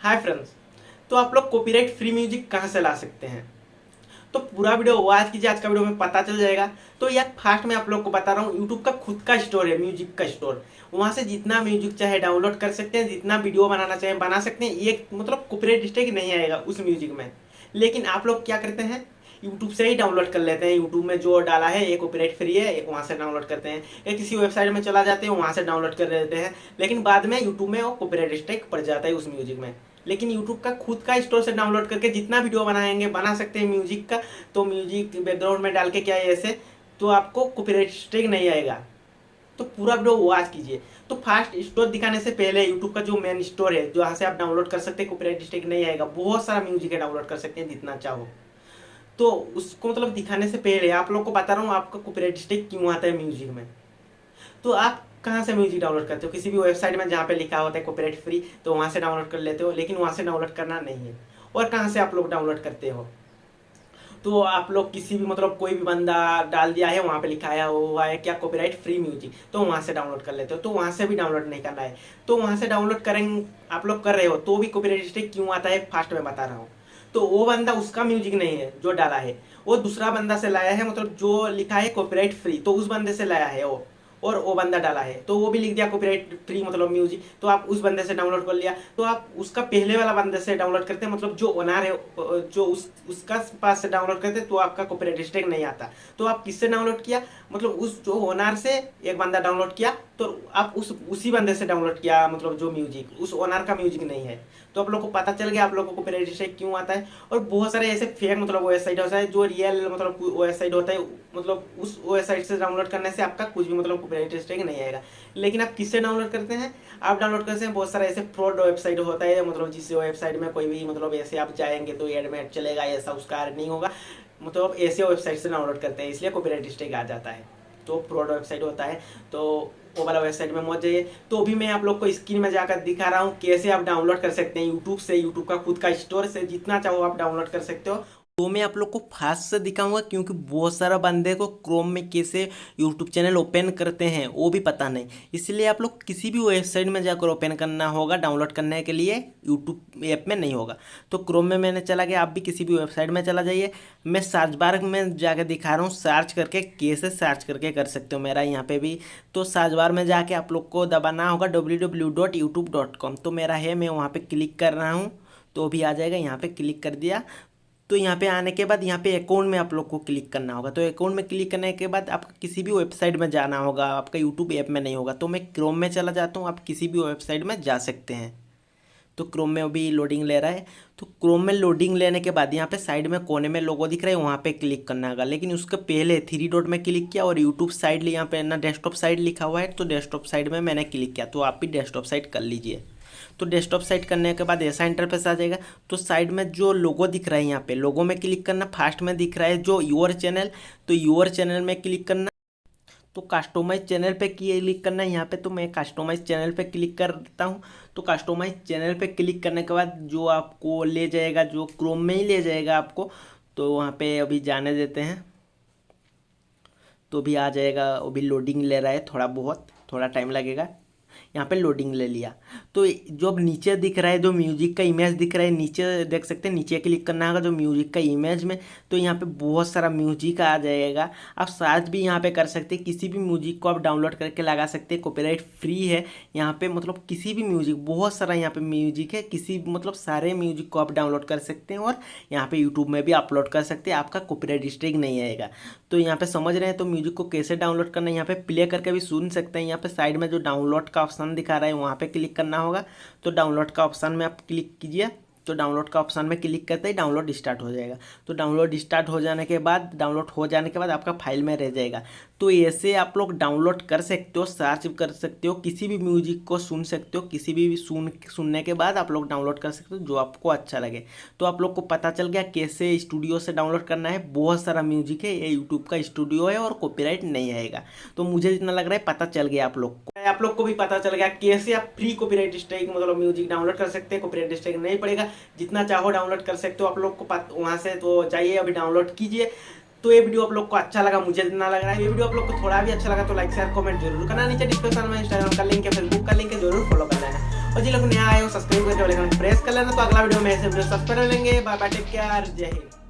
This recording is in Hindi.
Hi friends. तो आप लोग कॉपीराइट फ्री म्यूजिक कहाँ से ला सकते हैं, तो पूरा वीडियो वॉच कीजिए, आज का वीडियो में पता चल जाएगा। तो यार फास्ट में आप लोग को बता रहा हूँ, यूट्यूब का खुद का स्टोर है, म्यूजिक का स्टोर। वहाँ से जितना म्यूजिक चाहे डाउनलोड कर सकते हैं, जितना वीडियो बनाना चाहे बना सकते हैं। एक मतलब कॉपीराइट स्ट्राइक नहीं आएगा उस म्यूजिक में। लेकिन आप लोग क्या करते हैं, यूट्यूब से ही डाउनलोड कर लेते हैं। यूट्यूब में जो डाला है ये कॉपीराइट फ्री है, वहाँ से डाउनलोड करते हैं, या किसी वेबसाइट में चला जाते हैं वहाँ से डाउनलोड कर लेते हैं। लेकिन बाद में यूट्यूब में वो कॉपीराइट स्ट्राइक पड़ जाता है उस म्यूजिक में। लेकिन यूट्यूब का खुद का स्टोर से डाउनलोड करके जितना वीडियो बनाएंगे बना सकते हैं म्यूजिक का। तो म्यूजिक बैकग्राउंड में डाल के क्या है ऐसे, तो आपको कॉपीराइट स्ट्राइक नहीं आएगा। तो पूरा वीडियो वॉच कीजिए। तो फास्ट स्टोर दिखाने से पहले यूट्यूब का जो मेन स्टोर है जहाँ से आप डाउनलोड कर सकते हैं, कॉपीराइट स्ट्राइक नहीं आएगा, बहुत सारा म्यूजिक है, डाउनलोड कर सकते हैं जितना चाहो। तो उसको मतलब दिखाने से पहले आप लोग को बता रहा हूँ आपका कॉपीराइट स्ट्राइक क्यों आता है म्यूजिक में। तो आप कहाँ से म्यूजिक डाउनलोड करते हो, किसी भी वेबसाइट में जहाँ पे लिखा होता है कॉपीराइट फ्री, तो वहाँ से डाउनलोड कर लेते हो। लेकिन वहाँ से डाउनलोड करना नहीं है। और कहाँ से आप लोग डाउनलोड करते हो, तो आप लोग किसी भी मतलब कोई भी बंदा डाल दिया है, वहाँ पे लिखा है हुआ है क्या कॉपीराइट फ्री म्यूजिक, तो वहाँ से डाउनलोड कर लेते हो। तो वहाँ से भी डाउनलोड नहीं करना है। तो वहाँ से डाउनलोड करेंगे आप लोग कर रहे हो तो भी कॉपीराइट स्ट्राइक क्यों आता है फास्ट में बता रहा हूँ। तो वो बंदा उसका म्यूजिक नहीं है जो डाला है, वो दूसरा बंदा से लाया है, मतलब जो लिखा है कॉपीराइट फ्री तो उस बंदे से लाया है वो, और वो बंदा डाला है तो वो भी लिख दिया कॉपीराइट फ्री मतलब म्यूजिक, तो आप उस बंदे से डाउनलोड कर लिया। तो आप उसका पहले वाला बंदे से डाउनलोड करते हैं, मतलब जो ओनर है जो उसका पास से डाउनलोड करते तो आपका कॉपीराइट स्ट्राइक नहीं आता। तो आप किससे डाउनलोड किया, मतलब उस जो ओनर से एक बंदा डाउनलोड किया, तो आप उसी बंदे से डाउनलोड किया, मतलब जो म्यूजिक उस ओनर का म्यूजिक नहीं है। तो आप लोग को पता चल गया आप लोग को कॉपीराइट स्ट्राइक क्यों आता है। और बहुत सारे ऐसे फेक मतलब वेबसाइट होता है, जो रियल मतलब वेबसाइट होता है, मतलब उस वेबसाइट से डाउनलोड करने से आपका कुछ भी मतलब कॉपीराइट स्ट्राइक नहीं आएगा। लेकिन आप किससे डाउनलोड करते हैं, आप डाउनलोड करते हैं बहुत सारा ऐसे फ्रॉड वेबसाइट होता है, मतलब जिस वेबसाइट में कोई भी मतलब ऐसे आप जाएंगे तो एड में चलेगा, ऐसा उसका नहीं होगा, मतलब ऐसे वेबसाइट से डाउनलोड करते हैं, इसलिए कॉपीराइट स्ट्राइक आ जाता है। तो फ्रॉड वेबसाइट होता है, तो वो वाला वेबसाइट में मत जाइए। तो अभी मैं आप लोग को स्क्रीन में जाकर दिखा रहा हूँ कैसे आप डाउनलोड कर सकते हैं यूट्यूब से, यूट्यूब का खुद का स्टोर से जितना चाहो आप डाउनलोड कर सकते हो। तो मैं आप लोग को फास्ट से दिखाऊंगा, क्योंकि बहुत सारा बंदे को क्रोम में कैसे यूट्यूब चैनल ओपन करते हैं वो भी पता नहीं, इसलिए आप लोग किसी भी वेबसाइट में जाकर ओपन करना होगा डाउनलोड करने के लिए, यूट्यूब ऐप में नहीं होगा। तो क्रोम में मैंने चला गया, आप भी किसी भी वेबसाइट में चला जाइए। मैं सर्च बार में जाकर दिखा रहा हूँ, सर्च करके कैसे सर्च करके कर सकते हो, मेरा यहाँ पे भी। तो सर्च बार में जाके आप लोग को दबाना होगा www.youtube.com, तो मेरा है, मैं वहाँ पे क्लिक कर रहा हूँ तो भी आ जाएगा। यहाँ पे क्लिक कर दिया, तो यहाँ पे आने के बाद यहाँ पे अकाउंट में आप लोग को क्लिक करना होगा। तो अकाउंट में क्लिक करने के बाद आपको किसी भी वेबसाइट में जाना होगा, आपका यूट्यूब ऐप में नहीं होगा। तो मैं क्रोम में चला जाता हूँ, आप किसी भी वेबसाइट में जा सकते हैं। तो क्रोम में अभी लोडिंग ले रहा है। तो क्रोम में लोडिंग लेने के बाद यहाँ पे साइड में कोने में लोगो दिख रहा है, वहाँ पे क्लिक करना होगा। लेकिन उसके पहले थ्री डॉट में क्लिक किया और यूट्यूब साइड यहाँ पे ना डेस्कटॉप साइड लिखा हुआ है, तो डेस्कटॉप साइड में मैंने क्लिक किया। तो आप भी डेस्कटॉप साइड कर लीजिए। तो डेस्कटॉप साइड करने के बाद ऐसा इंटरफेस आ जाएगा। तो साइड में जो लोगो दिख रहा है, यहाँ पे लोगो में क्लिक करना, फास्ट में दिख रहा है जो योर चैनल, तो योर चैनल में क्लिक करना। तो कस्टमाइज चैनल पे क्लिक करना है यहाँ पे, तो मैं कस्टमाइज चैनल पे क्लिक करता हूँ। तो कस्टमाइज चैनल पे क्लिक करने के बाद जो आपको ले जाएगा, जो क्रोम में ही ले जाएगा आपको, तो वहाँ पे अभी जाने देते हैं। तो भी आ जाएगा, अभी लोडिंग ले रहा है, थोड़ा टाइम लगेगा। यहाँ पे लोडिंग ले लिया। तो जो अब नीचे दिख रहा है, जो म्यूजिक का इमेज दिख रहा है, नीचे देख सकते हैं, नीचे क्लिक करना होगा जो म्यूजिक का इमेज में। तो यहाँ पे बहुत सारा म्यूजिक आ जाएगा। आप सर्च भी यहाँ पे कर सकते हैं, किसी भी म्यूजिक को आप डाउनलोड करके लगा सकते हैं, कॉपीराइट फ्री है यहाँ पे। मतलब किसी भी म्यूजिक, बहुत सारा यहाँ पे म्यूजिक है, किसी मतलब सारे म्यूजिक को आप डाउनलोड कर सकते हैं और यहाँ पे यूट्यूब में भी अपलोड कर सकते हैं, आपका कॉपीराइट स्ट्राइक नहीं आएगा। तो यहाँ पे समझ रहे हैं। तो म्यूजिक को कैसे डाउनलोड करना है, यहाँ पे प्ले करके भी सुन सकते हैं। यहाँ पे साइड में जो डाउनलोड का ऑप्शन दिखा रहा है वहाँ पे क्लिक करना होगा। तो डाउनलोड का ऑप्शन में आप क्लिक कीजिए। तो डाउनलोड का ऑप्शन में क्लिक करते ही डाउनलोड स्टार्ट हो जाएगा। तो डाउनलोड स्टार्ट हो जाने के बाद, डाउनलोड हो जाने के बाद आपका फाइल में रह जाएगा। तो ऐसे आप लोग डाउनलोड कर सकते हो, सर्च कर सकते हो, किसी भी म्यूजिक को सुन सकते हो, किसी भी सुनने के बाद आप लोग डाउनलोड कर सकते हो जो आपको अच्छा लगे। तो आप लोग को पता चल गया कैसे स्टूडियो से डाउनलोड करना है। बहुत सारा म्यूजिक है, ये यूट्यूब का स्टूडियो है और कॉपीराइट नहीं आएगा। तो मुझे जितना लग रहा है पता चल गया आप लोग को। आप लोग को भी पता चल गया कैसे आप फ्री कॉपीराइट स्ट्राइक मतलब म्यूजिक डाउनलोड कर सकते हैं, कॉपीराइट स्ट्राइक नहीं पड़ेगा, जितना चाहो डाउनलोड कर सकते हो आप लोग को वहाँ से। तो जाइए अभी डाउनलोड कीजिए। तो ये वीडियो आप लोग को अच्छा लगा, मुझे जितना लग रहा है। ये वीडियो आप लोग को थोड़ा भी अच्छा लगा तो लाइक शेयर कमेंट जरूर करना। नीचे डिस्क्रिप्शन में इंस्टाग्राम का लिंक है, फेसबुक का लिंक है, जरूर फॉलो कर लेना। और जिन लोग नया आए हो सब्सक्राइब करके वाले प्रेस कर लेना। तो अगला वीडियो में ऐसे वीडियो सब्सक्राइब लेंगे। बाय बाय, टेक केयर, जय हिंद।